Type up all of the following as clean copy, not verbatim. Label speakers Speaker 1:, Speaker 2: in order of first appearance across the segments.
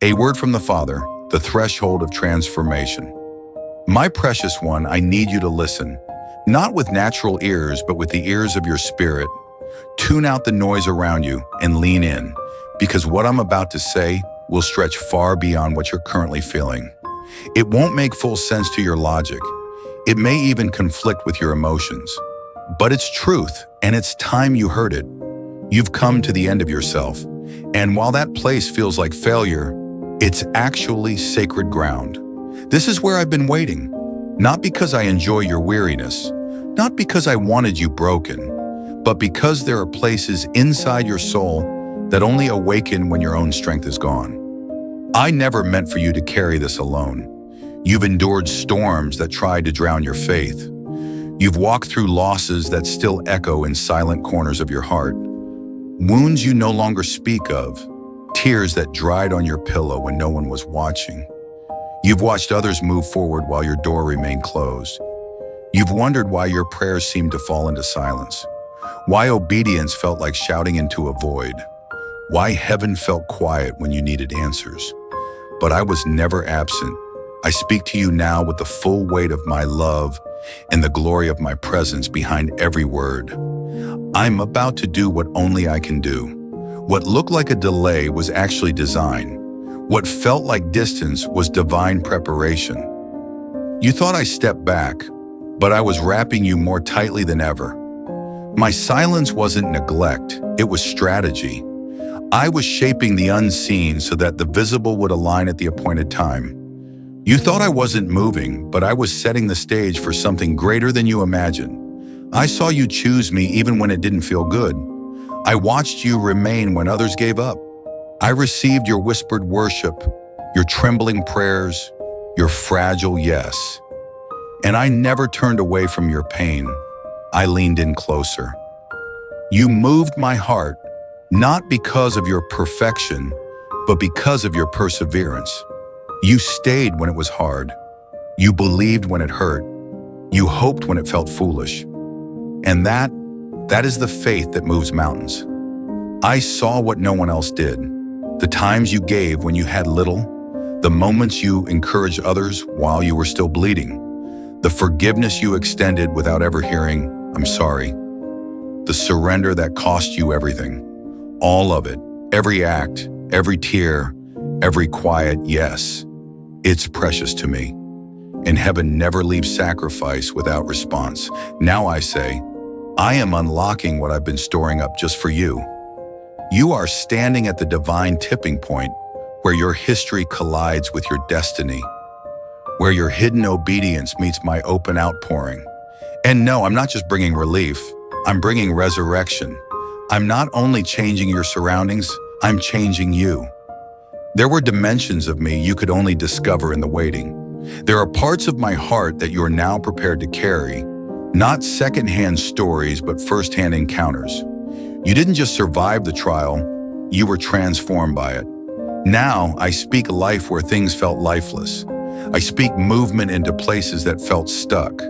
Speaker 1: A word from the Father, the threshold of transformation. My precious one, I need you to listen, not with natural ears, but with the ears of your spirit. Tune out the noise around you and lean in, because what I'm about to say will stretch far beyond what you're currently feeling. It won't make full sense to your logic. It may even conflict with your emotions. But it's truth, and it's time you heard it. You've come to the end of yourself, and while that place feels like failure, it's actually sacred ground. This is where I've been waiting, not because I enjoy your weariness, not because I wanted you broken, but because there are places inside your soul that only awaken when your own strength is gone. I never meant for you to carry this alone. You've endured storms that tried to drown your faith. You've walked through losses that still echo in silent corners of your heart. Wounds you no longer speak of, tears that dried on your pillow when no one was watching. You've watched others move forward while your door remained closed. You've wondered why your prayers seemed to fall into silence, why obedience felt like shouting into a void, why heaven felt quiet when you needed answers. But I was never absent. I speak to you now with the full weight of my love and the glory of my presence behind every word. I'm about to do what only I can do. What looked like a delay was actually design. What felt like distance was divine preparation. You thought I stepped back, but I was wrapping you more tightly than ever. My silence wasn't neglect, it was strategy. I was shaping the unseen so that the visible would align at the appointed time. You thought I wasn't moving, but I was setting the stage for something greater than you imagined. I saw you choose me even when it didn't feel good. I watched you remain when others gave up. I received your whispered worship, your trembling prayers, your fragile yes. And I never turned away from your pain. I leaned in closer. You moved my heart, not because of your perfection, but because of your perseverance. You stayed when it was hard. You believed when it hurt. You hoped when it felt foolish. And that is the faith that moves mountains. I saw what no one else did. The times you gave when you had little, the moments you encouraged others while you were still bleeding, the forgiveness you extended without ever hearing, "I'm sorry." The surrender that cost you everything. All of it, every act, every tear, every quiet yes. It's precious to me. And heaven never leaves sacrifice without response. Now I say, I am unlocking what I've been storing up just for you. You are standing at the divine tipping point where your history collides with your destiny, where your hidden obedience meets my open outpouring. And no, I'm not just bringing relief, I'm bringing resurrection. I'm not only changing your surroundings, I'm changing you. There were dimensions of me you could only discover in the waiting. There are parts of my heart that you are now prepared to carry, not secondhand stories, but firsthand encounters. You didn't just survive the trial, you were transformed by it. Now I speak life where things felt lifeless. I speak movement into places that felt stuck.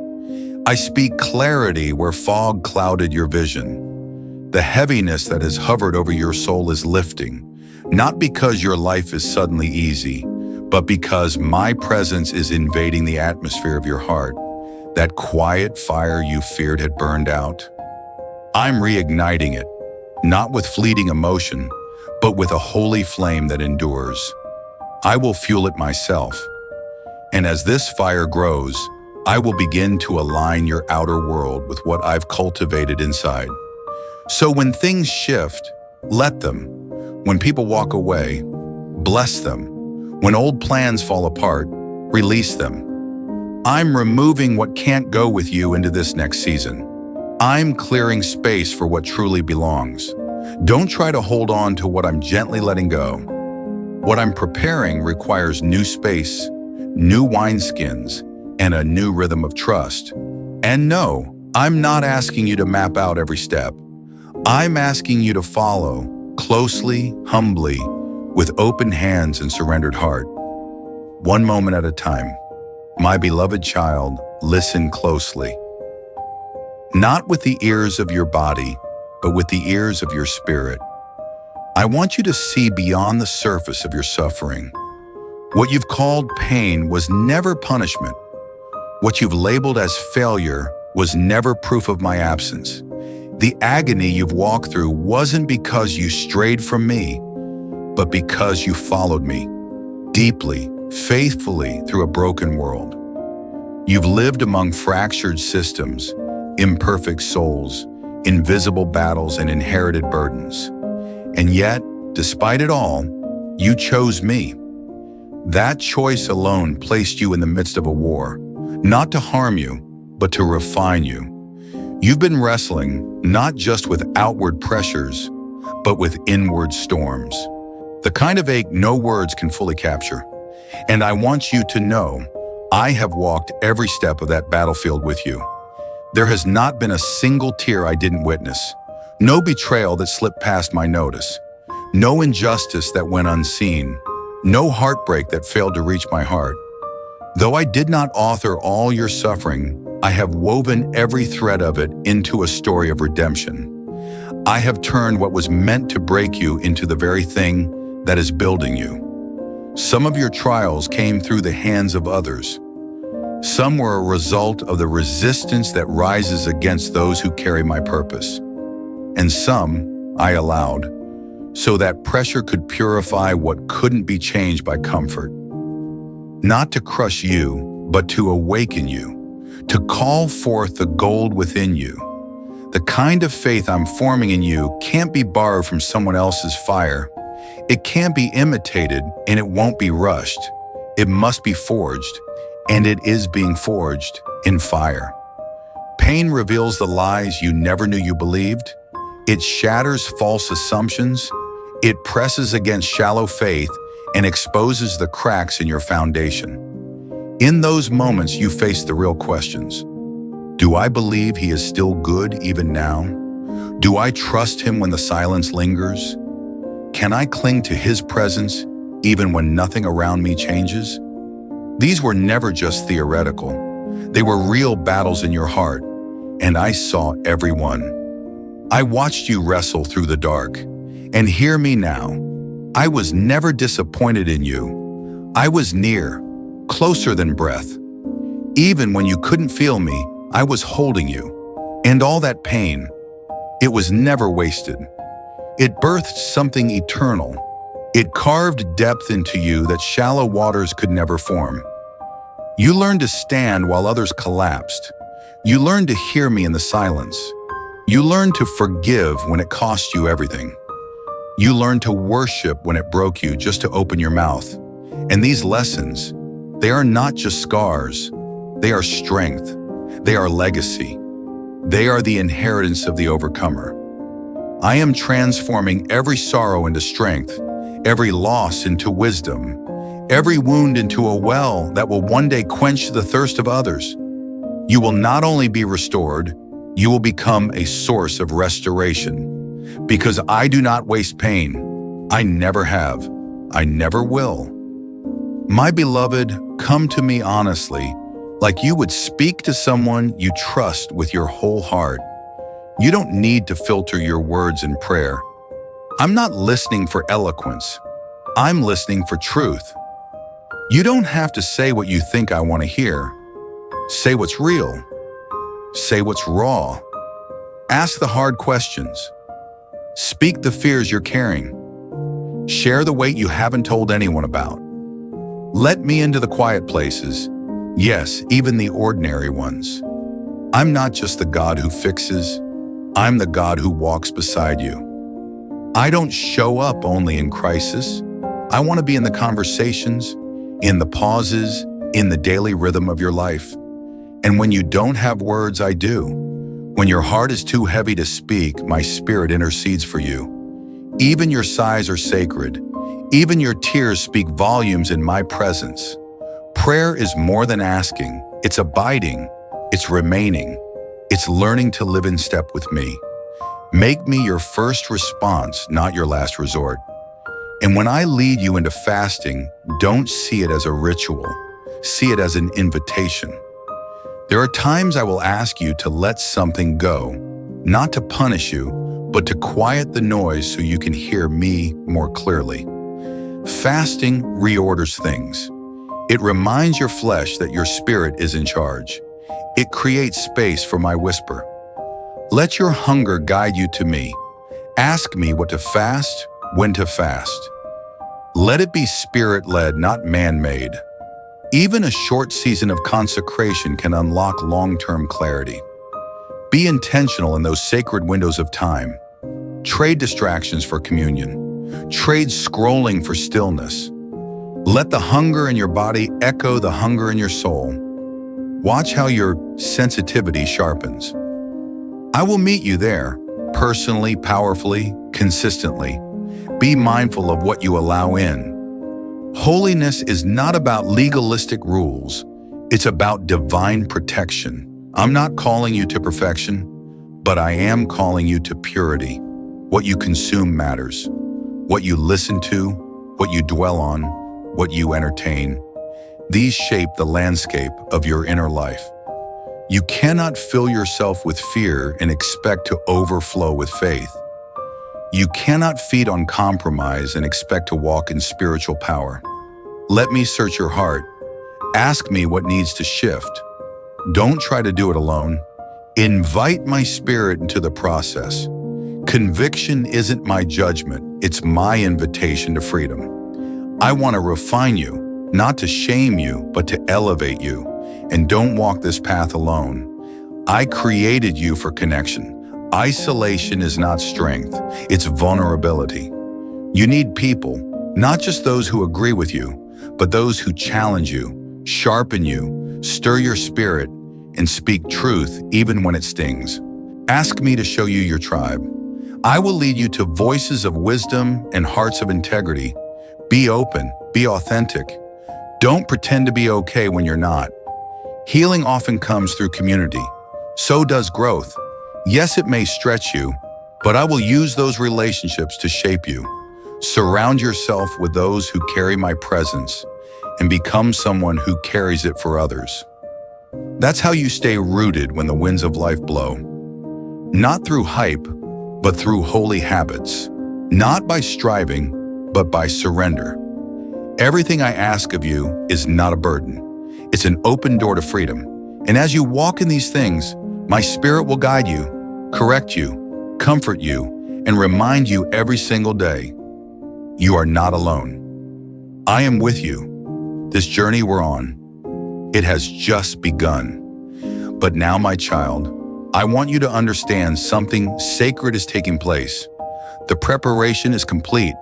Speaker 1: I speak clarity where fog clouded your vision. The heaviness that has hovered over your soul is lifting, not because your life is suddenly easy, but because my presence is invading the atmosphere of your heart. That quiet fire you feared had burned out. I'm reigniting it, not with fleeting emotion, but with a holy flame that endures. I will fuel it myself. And as this fire grows, I will begin to align your outer world with what I've cultivated inside. So when things shift, let them. When people walk away, bless them. When old plans fall apart, release them. I'm removing what can't go with you into this next season. I'm clearing space for what truly belongs. Don't try to hold on to what I'm gently letting go. What I'm preparing requires new space, new wineskins, and a new rhythm of trust. And no, I'm not asking you to map out every step. I'm asking you to follow, closely, humbly, with open hands and surrendered heart. One moment at a time. My beloved child, listen closely. Not with the ears of your body, but with the ears of your spirit. I want you to see beyond the surface of your suffering. What you've called pain was never punishment. What you've labeled as failure was never proof of my absence. The agony you've walked through wasn't because you strayed from me, but because you followed me deeply, faithfully through a broken world. You've lived among fractured systems, imperfect souls, invisible battles, and inherited burdens. And yet, despite it all, you chose me. That choice alone placed you in the midst of a war, not to harm you, but to refine you. You've been wrestling not just with outward pressures, but with inward storms. The kind of ache no words can fully capture. And I want you to know, I have walked every step of that battlefield with you. There has not been a single tear I didn't witness, no betrayal that slipped past my notice, no injustice that went unseen, no heartbreak that failed to reach my heart. Though I did not author all your suffering, I have woven every thread of it into a story of redemption. I have turned what was meant to break you into the very thing that is building you. Some of your trials came through the hands of others. Some were a result of the resistance that rises against those who carry my purpose. And some I allowed, so that pressure could purify what couldn't be changed by comfort. Not to crush you, but to awaken you, to call forth the gold within you. The kind of faith I'm forming in you can't be borrowed from someone else's fire. It can't be imitated, and it won't be rushed. It must be forged, and it is being forged in fire. Pain reveals the lies you never knew you believed. It shatters false assumptions. It presses against shallow faith and exposes the cracks in your foundation. In those moments, you face the real questions. Do I believe he is still good even now? Do I trust him when the silence lingers? Can I cling to his presence even when nothing around me changes? These were never just theoretical. They were real battles in your heart, and I saw every one. I watched you wrestle through the dark, and hear me now. I was never disappointed in you. I was near, closer than breath. Even when you couldn't feel me, I was holding you. And all that pain, it was never wasted. It birthed something eternal. It carved depth into you that shallow waters could never form. You learned to stand while others collapsed. You learned to hear me in the silence. You learned to forgive when it cost you everything. You learned to worship when it broke you just to open your mouth. And these lessons, they are not just scars. They are strength. They are legacy. They are the inheritance of the overcomer. I am transforming every sorrow into strength, every loss into wisdom, every wound into a well that will one day quench the thirst of others. You will not only be restored, you will become a source of restoration. Because I do not waste pain. I never have. I never will. My beloved, come to me honestly, like you would speak to someone you trust with your whole heart. You don't need to filter your words in prayer. I'm not listening for eloquence. I'm listening for truth. You don't have to say what you think I want to hear. Say what's real. Say what's raw. Ask the hard questions. Speak the fears you're carrying. Share the weight you haven't told anyone about. Let me into the quiet places. Yes, even the ordinary ones. I'm not just the God who fixes. I'm the God who walks beside you. I don't show up only in crisis. I want to be in the conversations, in the pauses, in the daily rhythm of your life. And when you don't have words, I do. When your heart is too heavy to speak, my spirit intercedes for you. Even your sighs are sacred. Even your tears speak volumes in my presence. Prayer is more than asking. It's abiding. It's remaining. It's learning to live in step with me. Make me your first response, not your last resort. And when I lead you into fasting, don't see it as a ritual. See it as an invitation. There are times I will ask you to let something go, not to punish you, but to quiet the noise so you can hear me more clearly. Fasting reorders things. It reminds your flesh that your spirit is in charge. It creates space for my whisper. Let your hunger guide you to me. Ask me what to fast, when to fast. Let it be spirit-led, not man-made. Even a short season of consecration can unlock long-term clarity. Be intentional in those sacred windows of time. Trade distractions for communion. Trade scrolling for stillness. Let the hunger in your body echo the hunger in your soul. Watch how your sensitivity sharpens. I will meet you there, personally, powerfully, consistently. Be mindful of what you allow in. Holiness is not about legalistic rules. It's about divine protection. I'm not calling you to perfection, but I am calling you to purity. What you consume matters. What you listen to, what you dwell on, what you entertain. These shape the landscape of your inner life. You cannot fill yourself with fear and expect to overflow with faith. You cannot feed on compromise and expect to walk in spiritual power. Let me search your heart. Ask me what needs to shift. Don't try to do it alone. Invite my spirit into the process. Conviction isn't my judgment, it's my invitation to freedom. I want to refine you, not to shame you, but to elevate you. And don't walk this path alone. I created you for connection. Isolation is not strength, it's vulnerability. You need people, not just those who agree with you, but those who challenge you, sharpen you, stir your spirit, and speak truth even when it stings. Ask me to show you your tribe. I will lead you to voices of wisdom and hearts of integrity. Be open, be authentic. Don't pretend to be okay when you're not. Healing often comes through community. So does growth. Yes, it may stretch you, but I will use those relationships to shape you. Surround yourself with those who carry my presence and become someone who carries it for others. That's how you stay rooted when the winds of life blow. Not through hype, but through holy habits. Not by striving, but by surrender. Everything I ask of you is not a burden. It's an open door to freedom. And as you walk in these things, my spirit will guide you, correct you, comfort you, and remind you every single day, you are not alone. I am with you. This journey we're on, it has just begun. But now, my child, I want you to understand something sacred is taking place. The preparation is complete.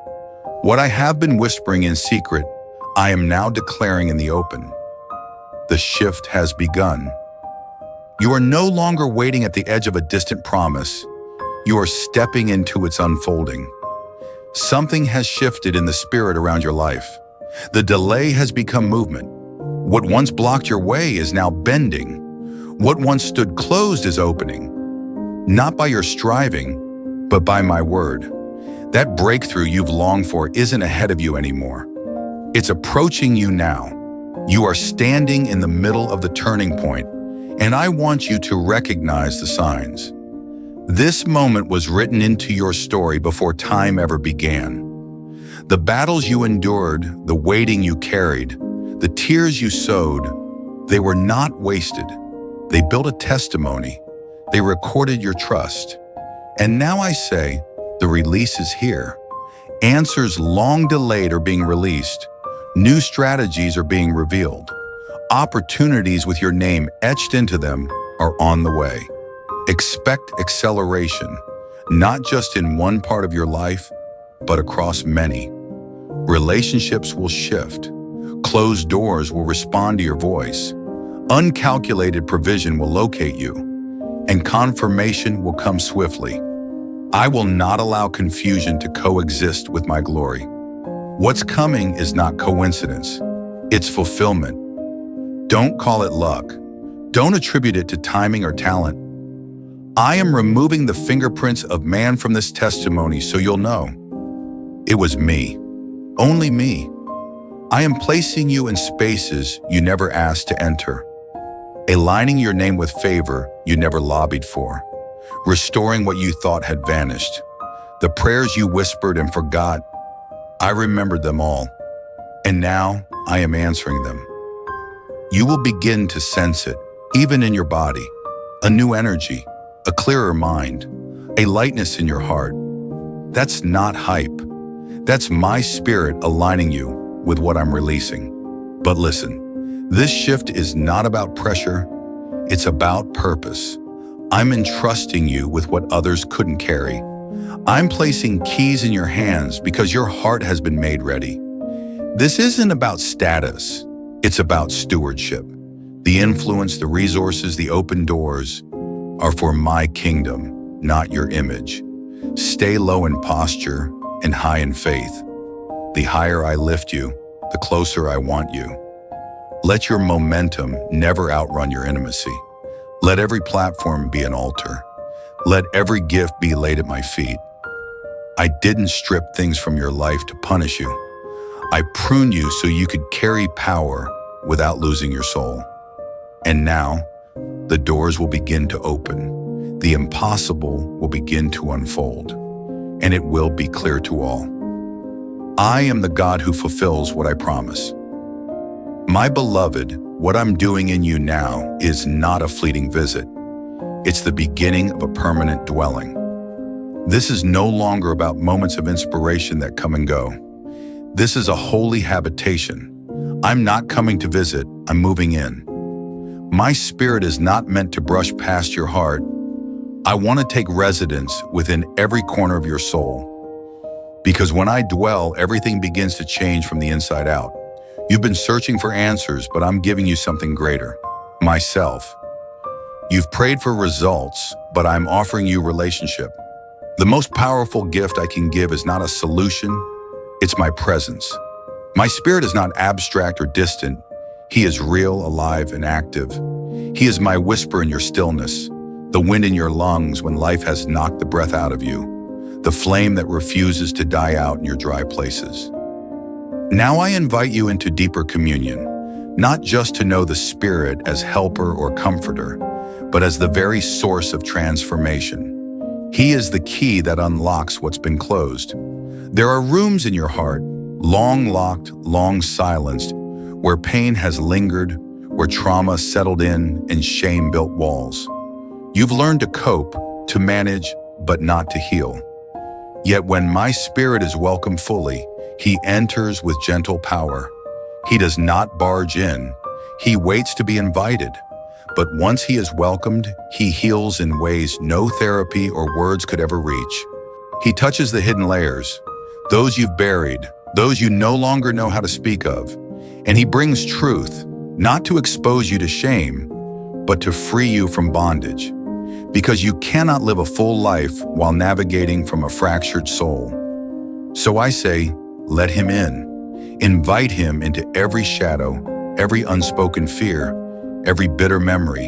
Speaker 1: What I have been whispering in secret, I am now declaring in the open. The shift has begun. You are no longer waiting at the edge of a distant promise. You are stepping into its unfolding. Something has shifted in the spirit around your life. The delay has become movement. What once blocked your way is now bending. What once stood closed is opening. Not by your striving, but by my word. That breakthrough you've longed for isn't ahead of you anymore. It's approaching you now. You are standing in the middle of the turning point, and I want you to recognize the signs. This moment was written into your story before time ever began. The battles you endured, the waiting you carried, the tears you sowed, they were not wasted. They built a testimony. They recorded your trust. And now I say, the release is here. Answers long delayed are being released. New strategies are being revealed. Opportunities with your name etched into them are on the way. Expect acceleration, not just in one part of your life, but across many. Relationships will shift. Closed doors will respond to your voice. Uncalculated provision will locate you, and confirmation will come swiftly. I will not allow confusion to coexist with my glory. What's coming is not coincidence. It's fulfillment. Don't call it luck. Don't attribute it to timing or talent. I am removing the fingerprints of man from this testimony so you'll know. It was me. Only me. I am placing you in spaces you never asked to enter. Aligning your name with favor you never lobbied for. restoring what you thought had vanished. The prayers you whispered and forgot, I remembered them all, and now I am answering them. You will begin to sense it, even in your body, a new energy, a clearer mind, a lightness in your heart. That's not hype. That's my spirit aligning you with what I'm releasing. But listen, this shift is not about pressure, it's about purpose. I'm entrusting you with what others couldn't carry. I'm placing keys in your hands because your heart has been made ready. This isn't about status, it's about stewardship. The influence, the resources, the open doors are for my kingdom, not your image. Stay low in posture and high in faith. The higher I lift you, the closer I want you. Let your momentum never outrun your intimacy. Let every platform be an altar. Let every gift be laid at my feet. I didn't strip things from your life to punish you. I pruned you so you could carry power without losing your soul. And now, the doors will begin to open. The impossible will begin to unfold, and it will be clear to all. I am the God who fulfills what I promise. My beloved, what I'm doing in you now is not a fleeting visit. It's the beginning of a permanent dwelling. This is no longer about moments of inspiration that come and go. This is a holy habitation. I'm not coming to visit, I'm moving in. My spirit is not meant to brush past your heart. I want to take residence within every corner of your soul. Because when I dwell, everything begins to change from the inside out. You've been searching for answers, but I'm giving you something greater, myself. You've prayed for results, but I'm offering you relationship. The most powerful gift I can give is not a solution, it's my presence. My spirit is not abstract or distant. He is real, alive, and active. He is my whisper in your stillness, the wind in your lungs when life has knocked the breath out of you, the flame that refuses to die out in your dry places. Now I invite you into deeper communion, not just to know the Spirit as helper or comforter, but as the very source of transformation. He is the key that unlocks what's been closed. There are rooms in your heart, long locked, long silenced, where pain has lingered, where trauma settled in and shame built walls. You've learned to cope, to manage, but not to heal. Yet when my spirit is welcomed fully, he enters with gentle power. He does not barge in. He waits to be invited. But once he is welcomed, he heals in ways no therapy or words could ever reach. He touches the hidden layers, those you've buried, those you no longer know how to speak of. And he brings truth, not to expose you to shame, but to free you from bondage. Because you cannot live a full life while navigating from a fractured soul. So I say, let him in. Invite him into every shadow, every unspoken fear, every bitter memory.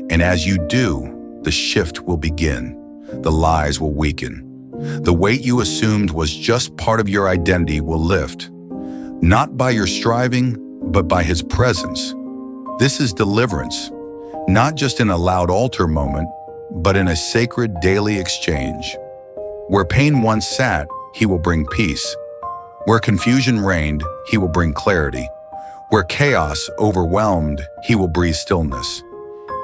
Speaker 1: And as you do, the shift will begin. The lies will weaken. The weight you assumed was just part of your identity will lift. Not by your striving, but by his presence. This is deliverance, not just in a loud altar moment, but in a sacred daily exchange. Where pain once sat, he will bring peace. Where confusion reigned, he will bring clarity. Where chaos overwhelmed, he will breathe stillness.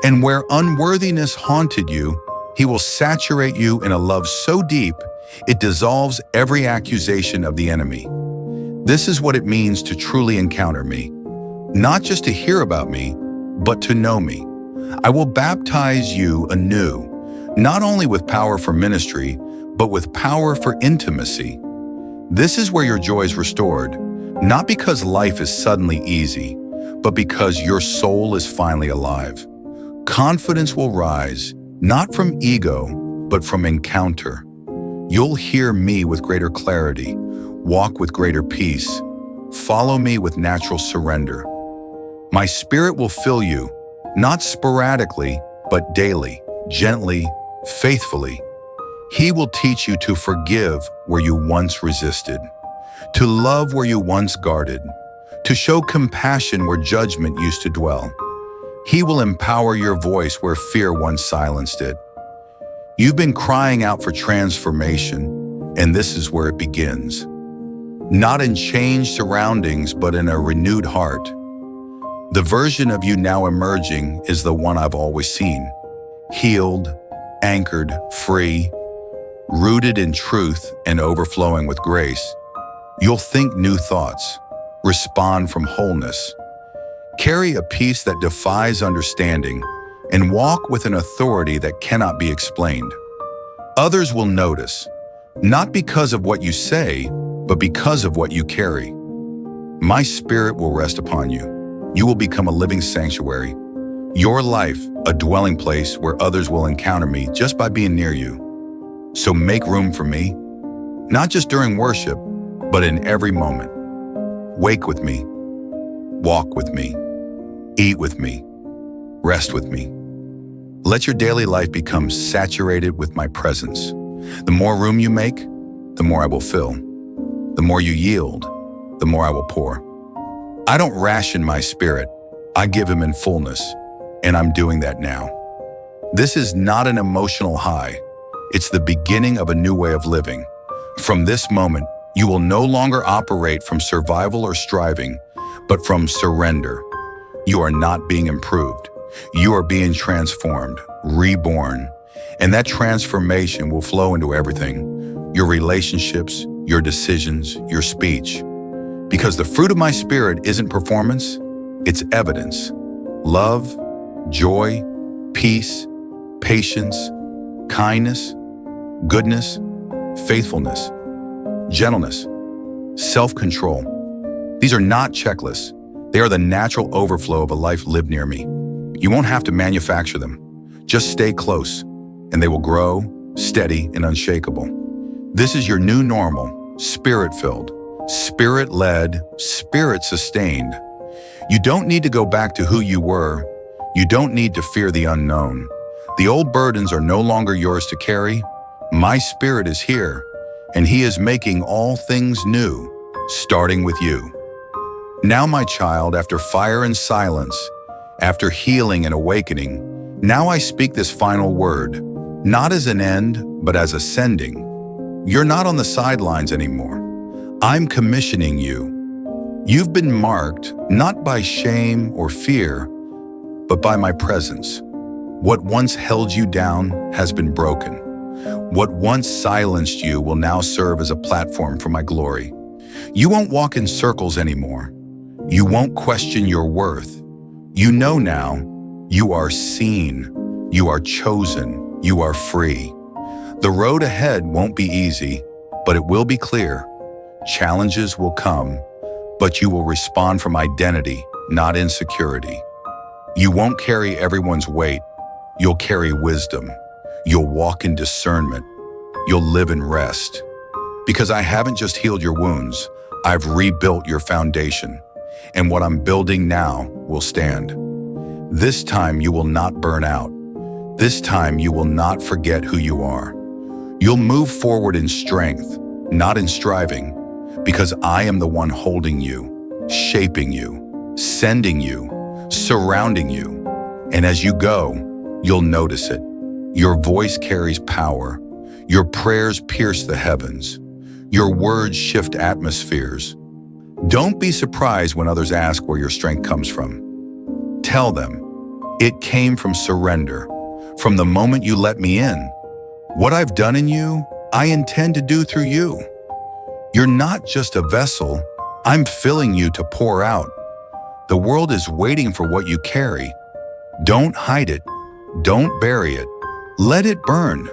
Speaker 1: And where unworthiness haunted you, he will saturate you in a love so deep, it dissolves every accusation of the enemy. This is what it means to truly encounter me. Not just to hear about me, but to know me. I will baptize you anew, not only with power for ministry, but with power for intimacy. This is where your joy is restored, not because life is suddenly easy, but because your soul is finally alive. Confidence will rise, not from ego, but from encounter. You'll hear me with greater clarity, walk with greater peace, follow me with natural surrender. My spirit will fill you, not sporadically, but daily, gently, faithfully. He will teach you to forgive where you once resisted, to love where you once guarded, to show compassion where judgment used to dwell. He will empower your voice where fear once silenced it. You've been crying out for transformation, and this is where it begins. Not in changed surroundings, but in a renewed heart. The version of you now emerging is the one I've always seen. Healed, anchored, free, rooted in truth and overflowing with grace. You'll think new thoughts, respond from wholeness, carry a peace that defies understanding, and walk with an authority that cannot be explained. Others will notice, not because of what you say, but because of what you carry. My spirit will rest upon you. You will become a living sanctuary. Your life, a dwelling place where others will encounter me just by being near you. So make room for me, not just during worship, but in every moment. Wake with me, walk with me, eat with me, rest with me. Let your daily life become saturated with my presence. The more room you make, the more I will fill. The more you yield, the more I will pour. I don't ration my spirit, I give him in fullness, and I'm doing that now. This is not an emotional high. It's the beginning of a new way of living. From this moment, you will no longer operate from survival or striving, but from surrender. You are not being improved. You are being transformed, reborn, and that transformation will flow into everything. Your relationships, your decisions, your speech. Because the fruit of my spirit isn't performance, it's evidence. Love, joy, peace, patience, kindness, goodness, faithfulness, gentleness, self-control. These are not checklists. They are the natural overflow of a life lived near me. You won't have to manufacture them. Just stay close, and they will grow, steady, and unshakable. This is your new normal, spirit-filled, spirit-led, spirit-sustained. You don't need to go back to who you were. You don't need to fear the unknown. The old burdens are no longer yours to carry. My spirit is here, and he is making all things new, starting with you. Now, my child, after fire and silence, after healing and awakening, now I speak this final word, not as an end, but as a sending. You're not on the sidelines anymore. I'm commissioning you. You've been marked not by shame or fear, but by my presence. What once held you down has been broken. What once silenced you will now serve as a platform for my glory. You won't walk in circles anymore. You won't question your worth. You know now, you are seen, you are chosen, you are free. The road ahead won't be easy, but it will be clear. Challenges will come, but you will respond from identity, not insecurity. You won't carry everyone's weight. You'll carry wisdom. You'll walk in discernment. You'll live in rest. Because I haven't just healed your wounds, I've rebuilt your foundation. And what I'm building now will stand. This time you will not burn out. This time you will not forget who you are. You'll move forward in strength, not in striving, because I am the one holding you, shaping you, sending you, surrounding you. And as you go, you'll notice it. Your voice carries power. Your prayers pierce the heavens. Your words shift atmospheres. Don't be surprised when others ask where your strength comes from. Tell them, it came from surrender, from the moment you let me in. What I've done in you, I intend to do through you. You're not just a vessel, I'm filling you to pour out. The world is waiting for what you carry. Don't hide it. Don't bury it. Let it burn.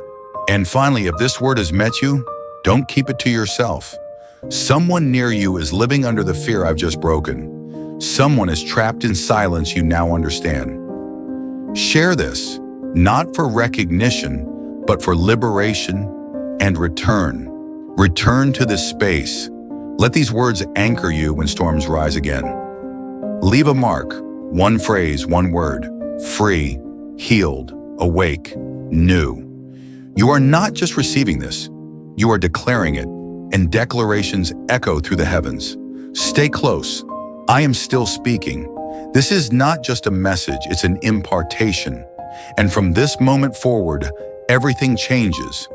Speaker 1: And finally, if this word has met you, don't keep it to yourself. Someone near you is living under the fear I've just broken. Someone is trapped in silence you now understand. Share this, not for recognition, but for liberation and return. Return to this space. Let these words anchor you when storms rise again. Leave a mark, one phrase, one word, free, healed, awake, new. You are not just receiving this, you are declaring it, and declarations echo through the heavens. Stay close. I am still speaking. This is not just a message, it's an impartation. And from this moment forward, everything changes.